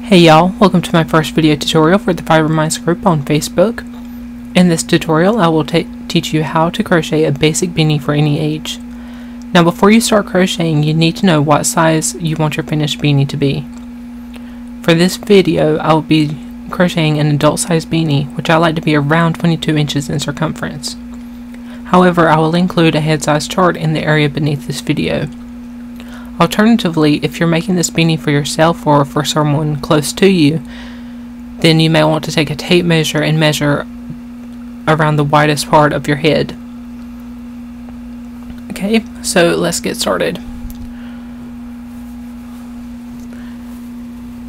Hey y'all, welcome to my first video tutorial for the Fiber Mice group on Facebook. In this tutorial I will teach you how to crochet a basic beanie for any age. Now before you start crocheting you need to know what size you want your finished beanie to be. For this video I will be crocheting an adult size beanie, which I like to be around 22 inches in circumference. However, I will include a head size chart in the area beneath this video. Alternatively, if you're making this beanie for yourself or for someone close to you, then you may want to take a tape measure and measure around the widest part of your head. Okay, so let's get started.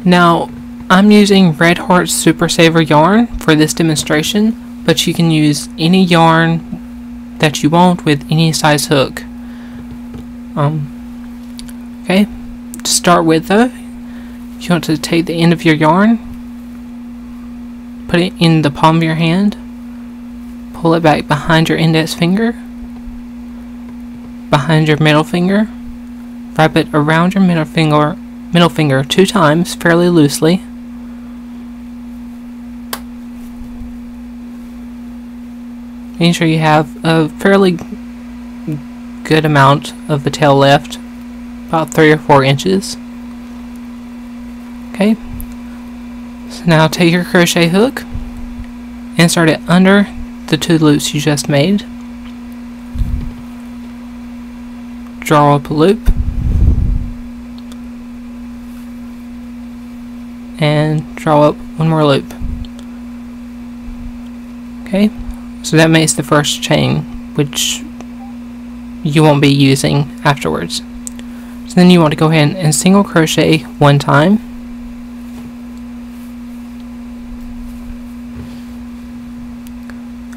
Now, I'm using Red Heart Super Saver yarn for this demonstration, but you can use any yarn that you want with any size hook. Okay, to start with though, you want to take the end of your yarn, put it in the palm of your hand, pull it back behind your index finger, behind your middle finger, wrap it around your middle finger 2 times fairly loosely, making sure you have a fairly good amount of the tail left, about 3 or 4 inches. Okay, so now take your crochet hook, insert it under the 2 loops you just made, draw up a loop, and draw up one more loop. Okay, so that makes the first chain, which you won't be using afterwards. So then you want to go ahead and single crochet 1 time,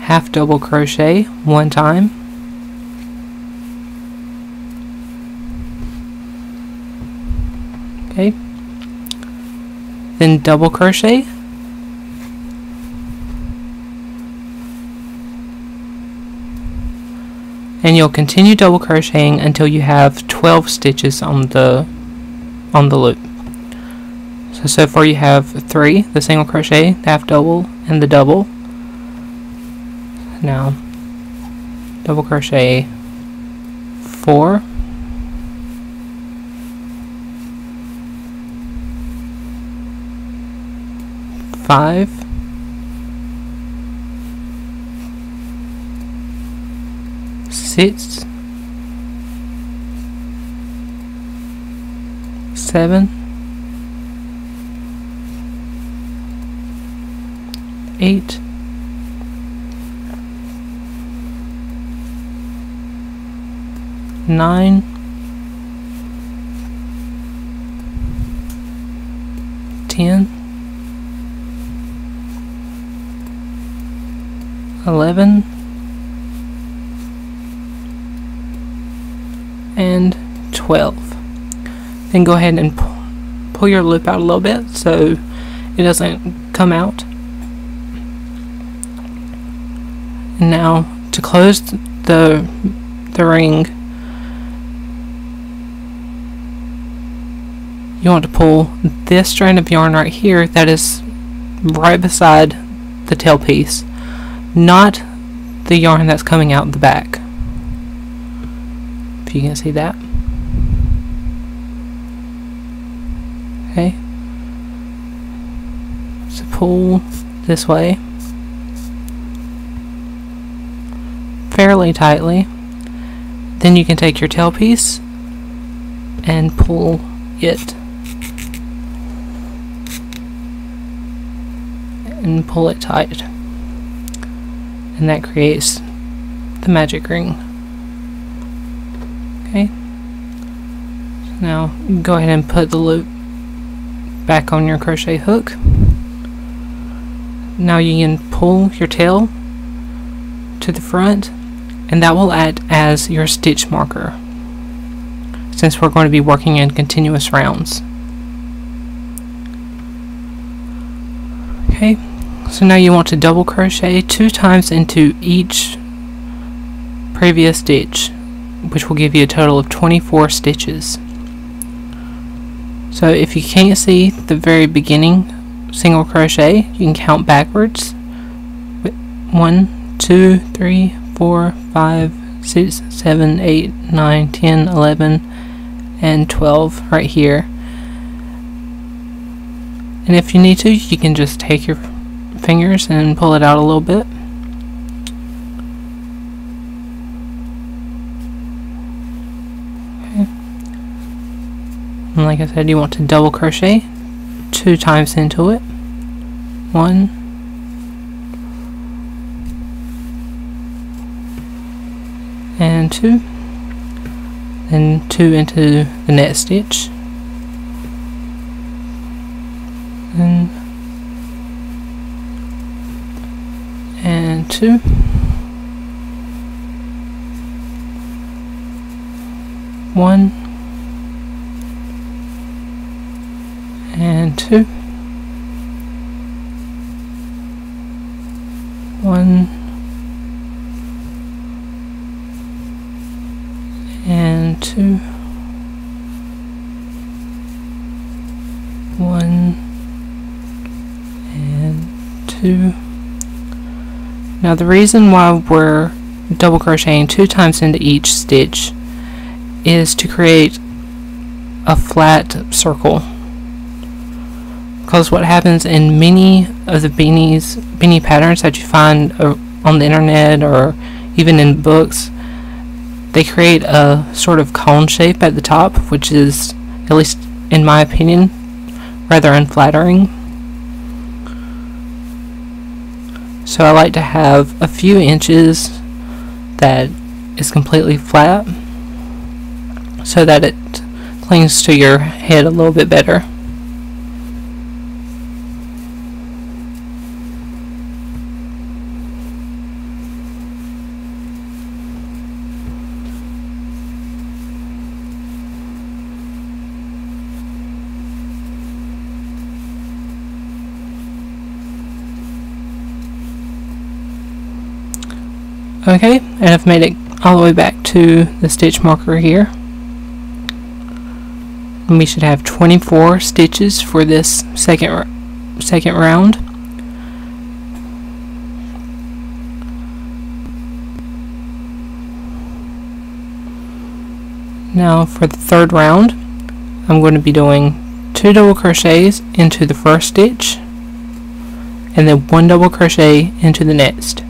half double crochet 1 time, okay, then double crochet, and you'll continue double crocheting until you have 12 stitches on the loop. So far you have 3, the single crochet, half double, and the double. Now double crochet 4, 5, 6, 7, 8, 9, 10, 11, and 12. Then go ahead and pull your loop out a little bit so it doesn't come out. And now to close the ring, you want to pull this strand of yarn right here that is right beside the tail piece, not the yarn that's coming out the back. If you can see that. Okay, so pull this way fairly tightly, then you can take your tail piece and pull it and pull it tight, and that creates the magic ring. Okay, so now go ahead and put the loop back on your crochet hook. Now you can pull your tail to the front, and that will act as your stitch marker since we're going to be working in continuous rounds. Okay, so now you want to double crochet 2 times into each previous stitch, which will give you a total of 24 stitches. So if you can't see the very beginning single crochet, you can count backwards. 1, 2, 3, 4, 5, 6, 7, 8, 9, 10, 11, and 12 right here. And if you need to, you can just take your fingers and pull it out a little bit. Okay. And like I said, you want to double crochet 2 times into it. 1, and 2, then 2 into the next stitch, and 2, one, and 2, 1, and 2, 1, and 2. Now the reason why we're double crocheting 2 times into each stitch is to create a flat circle, because what happens in many of the beanie patterns that you find on the internet or even in books, they create a sort of cone shape at the top, which is, at least in my opinion, rather unflattering. So I like to have a few inches that is completely flat so that it clings to your head a little bit better. Okay, and I've made it all the way back to the stitch marker here. And we should have 24 stitches for this second round. Now for the third round, I'm going to be doing 2 double crochets into the first stitch and then 1 double crochet into the next.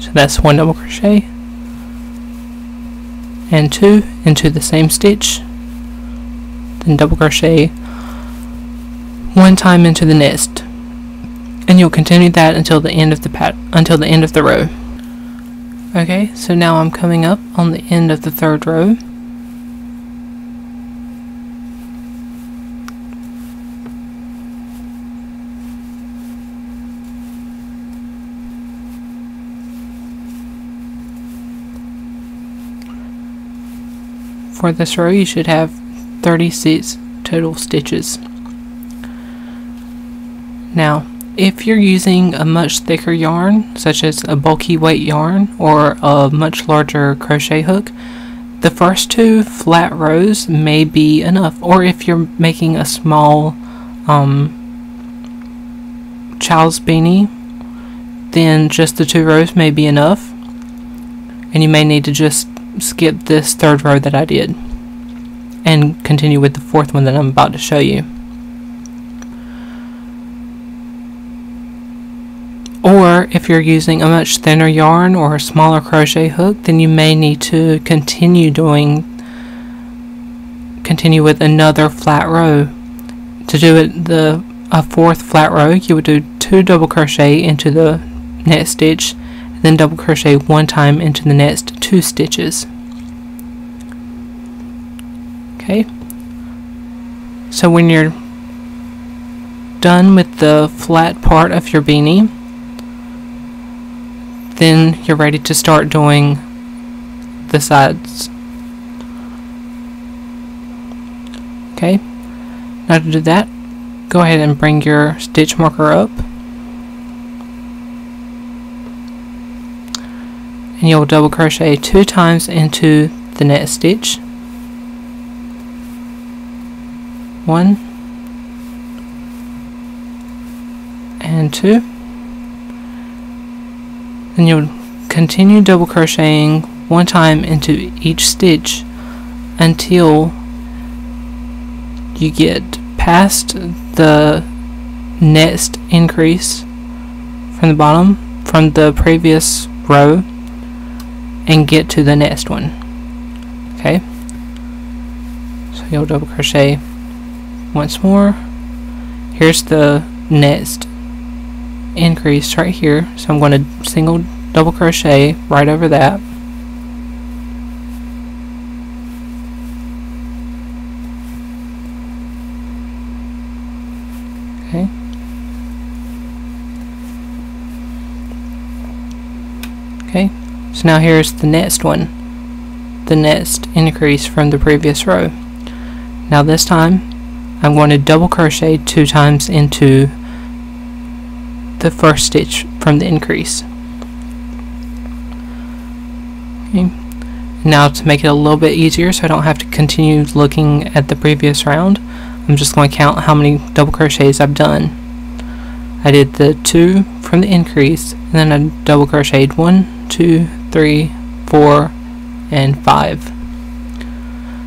So that's 1 double crochet and 2 into the same stitch, then double crochet 1 time into the next, and you'll continue that until the end of the row. Okay, so now I'm coming up on the end of the third row. For this row, you should have 36 total stitches. Now, if you're using a much thicker yarn, such as a bulky weight yarn or a much larger crochet hook, the first 2 flat rows may be enough. Or if you're making a small child's beanie, then just the 2 rows may be enough, and you may need to just skip this third row that I did and continue with the fourth one that I'm about to show you. Or if you're using a much thinner yarn or a smaller crochet hook, then you may need to continue with another flat row. To do it a fourth flat row, you would do 2 double crochet into the next stitch, then double crochet 1 time into the next 2 stitches. Okay, so when you're done with the flat part of your beanie, then you're ready to start doing the sides. Okay, now to do that, go ahead and bring your stitch marker up, and you'll double crochet 2 times into the next stitch, 1 and 2. Then you'll continue double crocheting one time into each stitch until you get past the next increase from the bottom from the previous row and get to the next one. Okay, so you'll double crochet once more. Here's the next increase right here, so I'm going to single double crochet right over that. Okay. Okay, so now here's the next one, the next increase from the previous row. Now this time I'm going to double crochet 2 times into the first stitch from the increase. Okay. Now to make it a little bit easier so I don't have to continue looking at the previous round, I'm just going to count how many double crochets I've done. I did the 2 from the increase, and then I double crocheted 1, 2, 3, 4, and 5.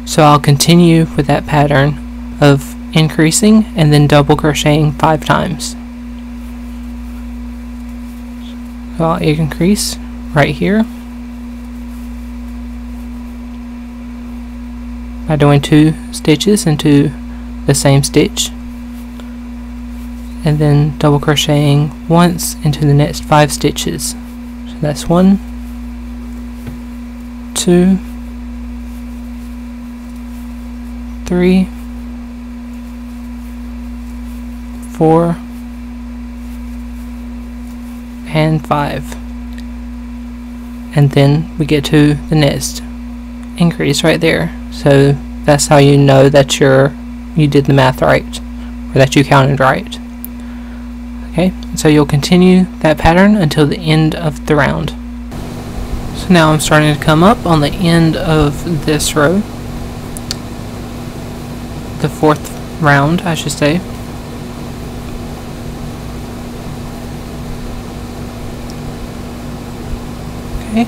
So I'll continue with that pattern of increasing and then double crocheting 5 times. So I'll increase right here by doing 2 stitches into the same stitch, and then double crocheting once into the next 5 stitches. So that's 1, 2, 3, 4, and 5. And then we get to the next increase right there. So that's how you know that you did the math right, or that you counted right. Okay, so you'll continue that pattern until the end of the round. So now I'm starting to come up on the end of this row, the 4th round I should say. Okay,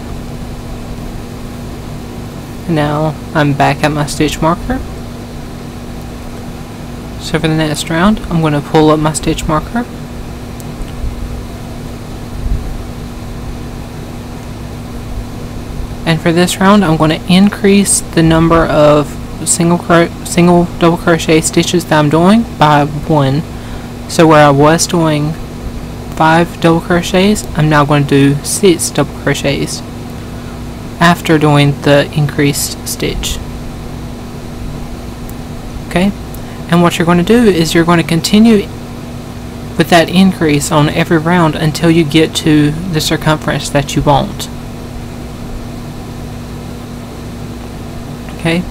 and now I'm back at my stitch marker. So for the next round I'm going to pull up my stitch marker, and for this round I'm going to increase the number of single double crochet stitches that I'm doing by 1. So where I was doing 5 double crochets, I'm now going to do 6 double crochets after doing the increased stitch. Okay, and what you're going to do is you're going to continue with that increase on every round until you get to the circumference that you want. Okay,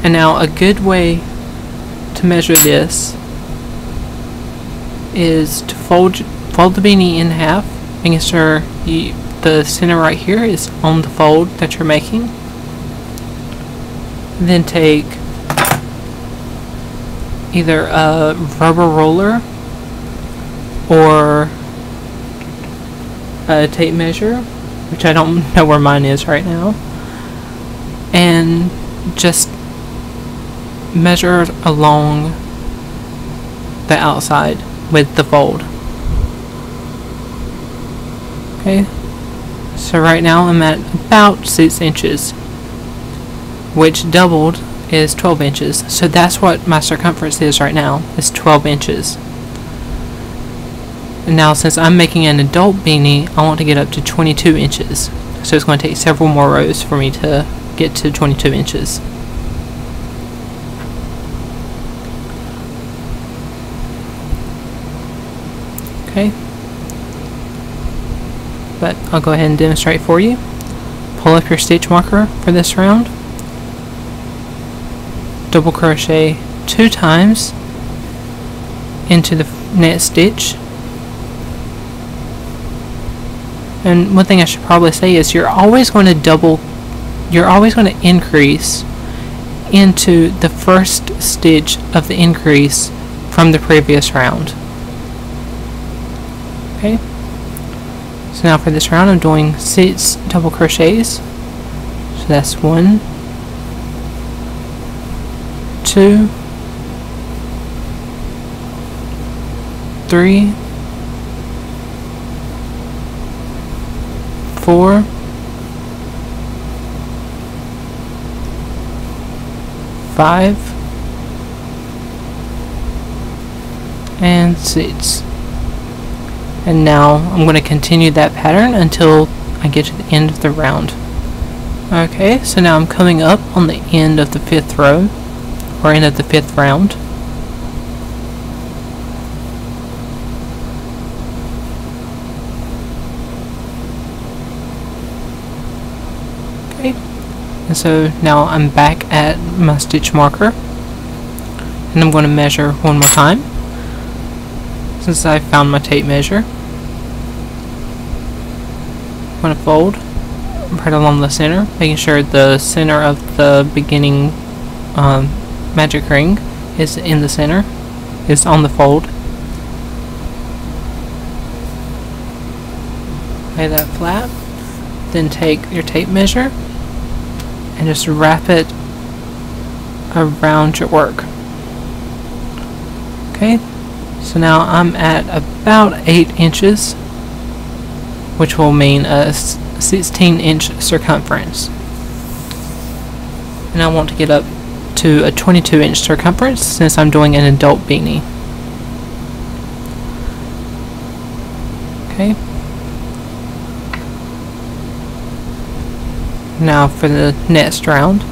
and now a good way to measure this is to fold the beanie in half, making sure the center right here is on the fold that you're making. Then take either a rubber roller or a tape measure, which I don't know where mine is right now, and just measure along the outside with the fold. Okay, so right now I'm at about 6 inches, which doubled is 12 inches. So that's what my circumference is right now, is 12 inches. And now since I'm making an adult beanie, I want to get up to 22 inches. So it's going to take several more rows for me to get to 22 inches. Okay, but I'll go ahead and demonstrate for you. Pull up your stitch marker for this round, double crochet 2 times into the next stitch. And one thing I should probably say is you're always going to increase into the first stitch of the increase from the previous round. Okay, so now for this round I'm doing 6 double crochets. So that's 1, 2, 3, 4, 5, and 6. And now I'm going to continue that pattern until I get to the end of the round. Okay, so now I'm coming up on the end of the 5th row, or end of the 5th round. Okay, and so now I'm back at my stitch marker, and I'm going to measure one more time since I found my tape measure. I'm going to fold right along the center, making sure the center of the beginning magic ring is in the center, is on the fold. Lay that flat, then take your tape measure and just wrap it around your work. Okay, so now I'm at about 8 inches, which will mean a 16-inch circumference. And I want to get up to a 22-inch circumference since I'm doing an adult beanie. Okay. Now for the next round.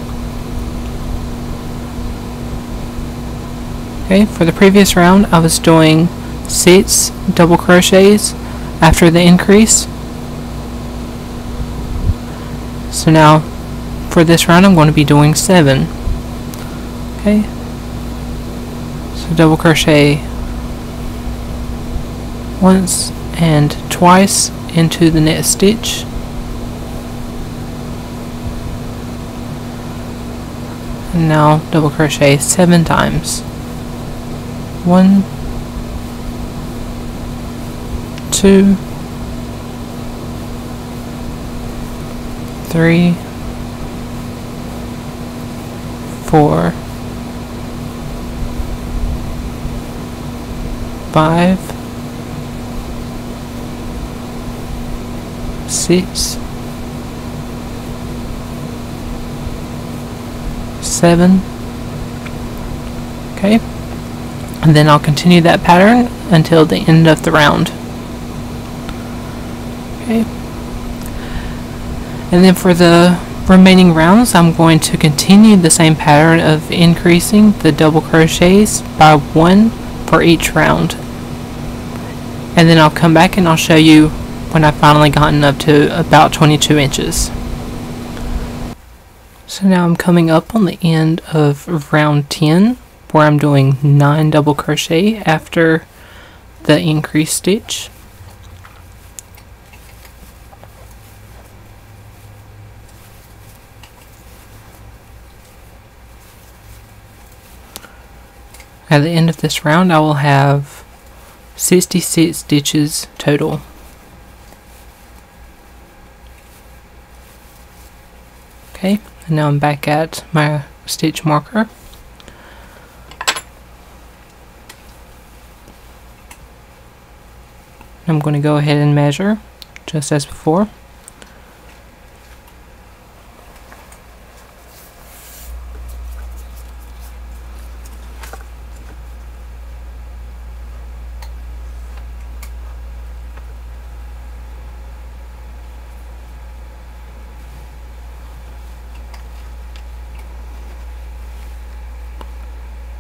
Okay, for the previous round I was doing 6 double crochets after the increase. So now for this round I'm going to be doing 7. Okay, so double crochet once and twice into the next stitch, and now double crochet 7 times. 1, 2, 3, 4, 5, 6, 7. Okay, and then I'll continue that pattern until the end of the round. Okay, and then for the remaining rounds I'm going to continue the same pattern of increasing the double crochets by 1 for each round, and then I'll come back and I'll show you when I've finally gotten up to about 22 inches. So now I'm coming up on the end of round 10, where I'm doing 9 double crochet after the increase stitch. At the end of this round I will have 66 stitches total. Okay, and now I'm back at my stitch marker. I'm going to go ahead and measure just as before.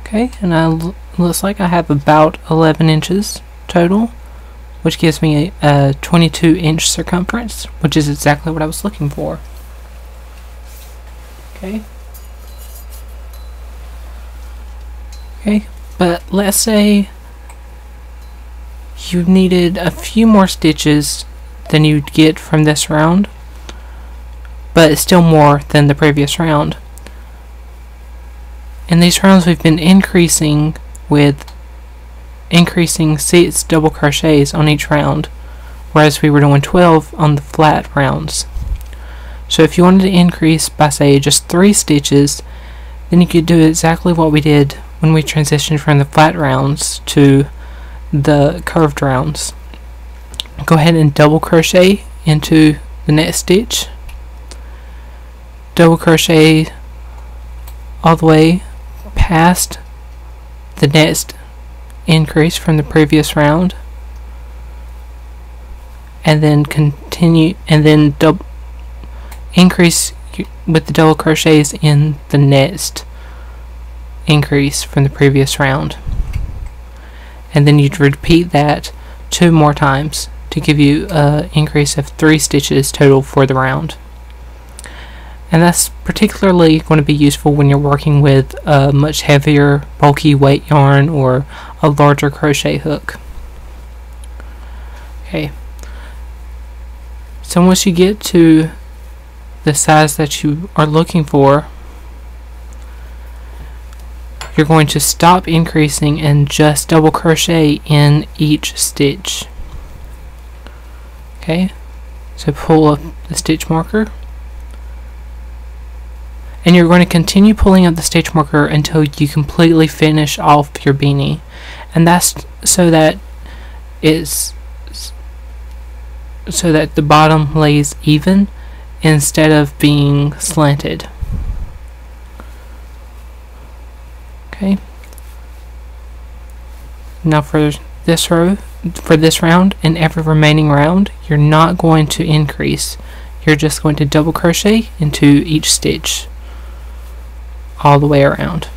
Okay, and looks like I have about 11 inches total, which gives me a 22-inch circumference, which is exactly what I was looking for. Okay. Okay, but let's say you needed a few more stitches than you'd get from this round, but it's still more than the previous round. In these rounds we've been increasing 6 double crochets on each round, whereas we were doing 12 on the flat rounds. So if you wanted to increase by, say, just 3 stitches, then you could do exactly what we did when we transitioned from the flat rounds to the curved rounds. Go ahead and double crochet into the next stitch, double crochet all the way past the next increase from the previous round, and then continue, and then increase with the double crochets in the next increase from the previous round, and then you'd repeat that 2 more times to give you an increase of 3 stitches total for the round. And that's particularly going to be useful when you're working with a much heavier, bulky weight yarn or a larger crochet hook. Okay, so once you get to the size that you are looking for, you're going to stop increasing and just double crochet in each stitch. Okay, so pull up the stitch marker, and you're going to continue pulling up the stitch marker until you completely finish off your beanie, and that's so that the bottom lays even instead of being slanted. Okay, now for this round and every remaining round, you're not going to increase, you're just going to double crochet into each stitch all the way around,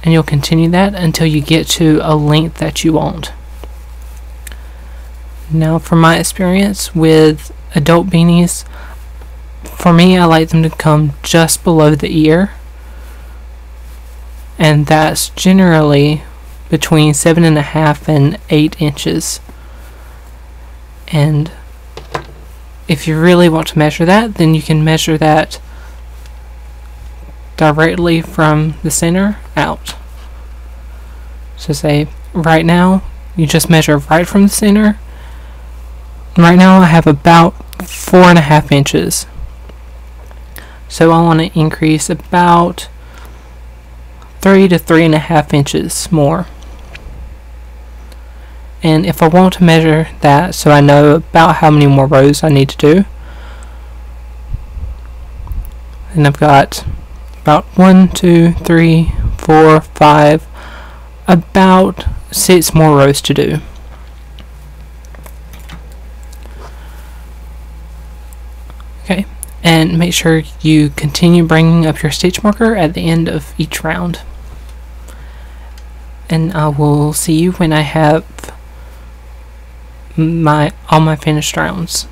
and you'll continue that until you get to a length that you want. Now, from my experience with adult beanies, for me, I like them to come just below the ear, and that's generally between 7.5 and 8 inches. And if you really want to measure that, then you can measure that directly from the center out. So say right now, you just measure right from the center. Right now I have about 4.5 inches. So I want to increase about 3 to 3.5 inches more. And if I want to measure that so I know about how many more rows I need to do, and I've got about 1, 2, 3, 4, 5, about 6 more rows to do. Okay, and make sure you continue bringing up your stitch marker at the end of each round. And I will see you when I have all my finished rounds.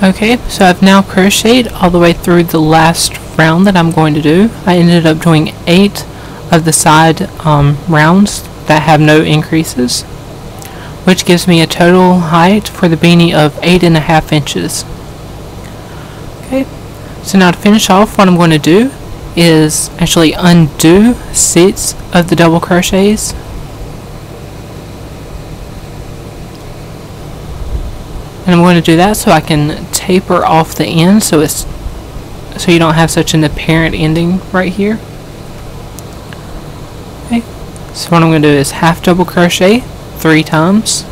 Okay, so I've now crocheted all the way through the last round that I'm going to do. I ended up doing 8 of the side rounds that have no increases, which gives me a total height for the beanie of 8.5 inches. Okay, so now to finish off, what I'm going to do is actually undo 6 of the double crochets. And I'm going to do that so I can taper off the end so you don't have such an apparent ending right here. Okay, so what I'm going to do is half double crochet 3 times.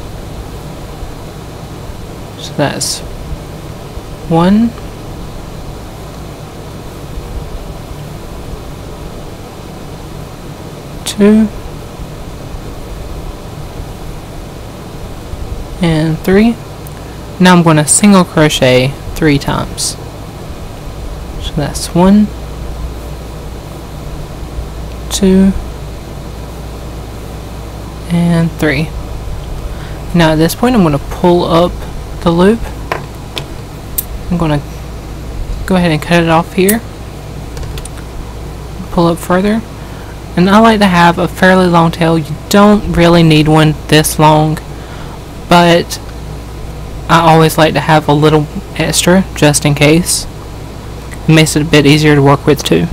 So that's 1, 2, and 3. Now I'm going to single crochet 3 times. So that's 1, 2, and 3. Now at this point I'm going to pull up the loop. I'm going to go ahead and cut it off here. Pull up further. And I like to have a fairly long tail. You don't really need one this long, but I always like to have a little extra just in case. It makes it a bit easier to work with too.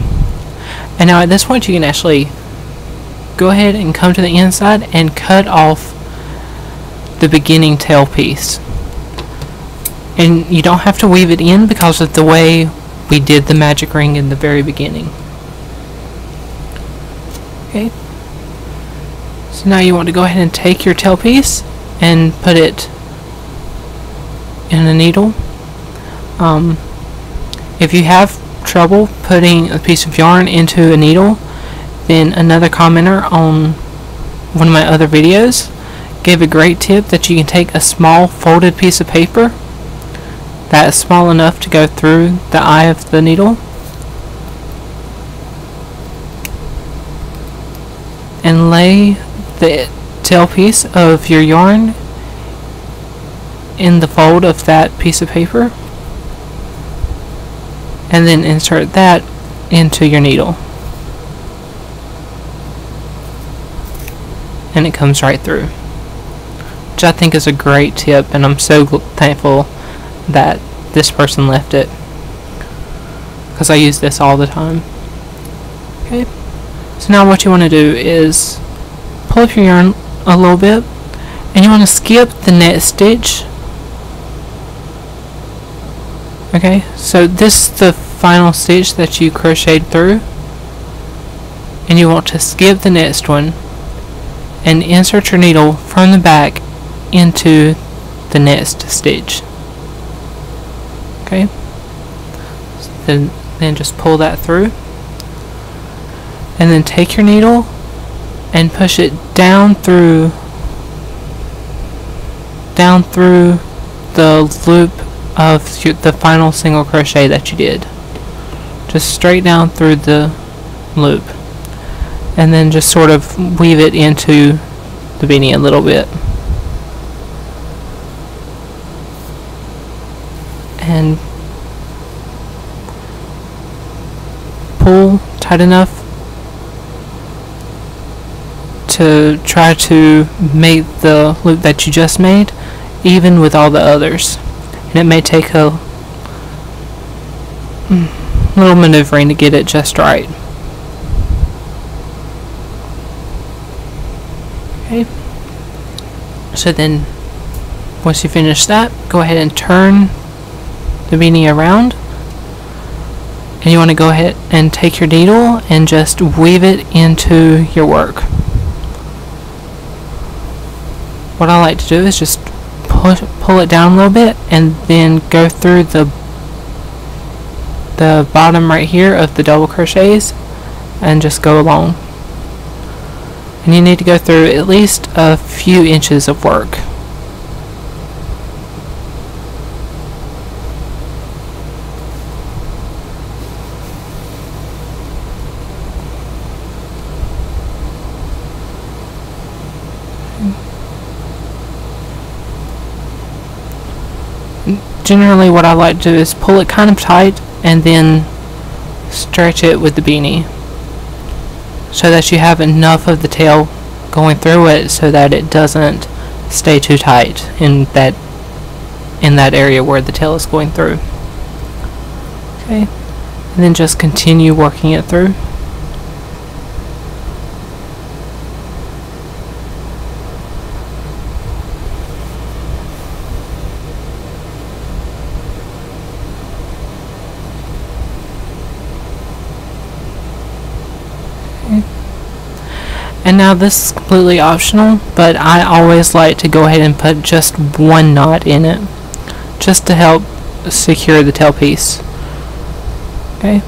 And now at this point you can actually go ahead and come to the inside and cut off the beginning tail piece. And you don't have to weave it in because of the way we did the magic ring in the very beginning. Okay. So now you want to go ahead and take your tail piece and put it in a needle. If you have trouble putting a piece of yarn into a needle, then another commenter on one of my other videos gave a great tip that you can take a small folded piece of paper that is small enough to go through the eye of the needle and lay the tail piece of your yarn in the fold of that piece of paper and then insert that into your needle and it comes right through, which I think is a great tip, and I'm so thankful that this person left it because I use this all the time. Okay, so now what you want to do is pull up your yarn a little bit and you want to skip the next stitch. Okay, so this is the final stitch that you crocheted through, and you want to skip the next one and insert your needle from the back into the next stitch. Okay, so then just pull that through and then take your needle and push it down through the loop of the final single crochet that you did. Just straight down through the loop and then just sort of weave it into the beanie a little bit and pull tight enough to try to make the loop that you just made even with all the others, and it may take a little maneuvering to get it just right. Okay, so then once you finish that, go ahead and turn the beanie around, and you want to go ahead and take your needle and just weave it into your work. What I like to do is just pull it down a little bit and then go through the bottom right here of the double crochets and just go along. And you need to go through at least a few inches of work. Generally what I like to do is pull it kind of tight and then stretch it with the beanie so that you have enough of the tail going through it so that it doesn't stay too tight in that area where the tail is going through. Okay, and then just continue working it through. And now this is completely optional, but I always like to go ahead and put just one knot in it, just to help secure the tail piece. Okay.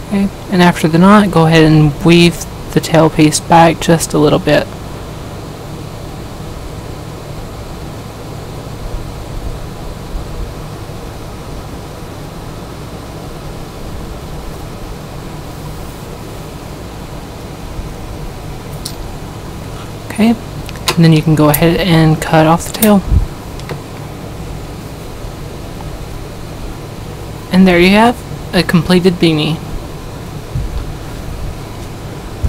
Okay, and after the knot, go ahead and weave the tail piece back just a little bit. Okay, and then you can go ahead and cut off the tail. And there you have a completed beanie.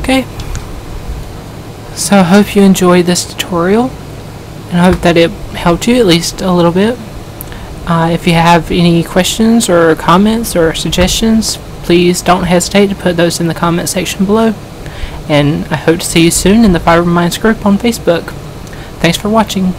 Okay, so I hope you enjoyed this tutorial, and I hope that it helped you at least a little bit. If you have any questions or comments or suggestions, please don't hesitate to put those in the comment section below. And I hope to see you soon in the Fiber Minds group on Facebook. Thanks for watching.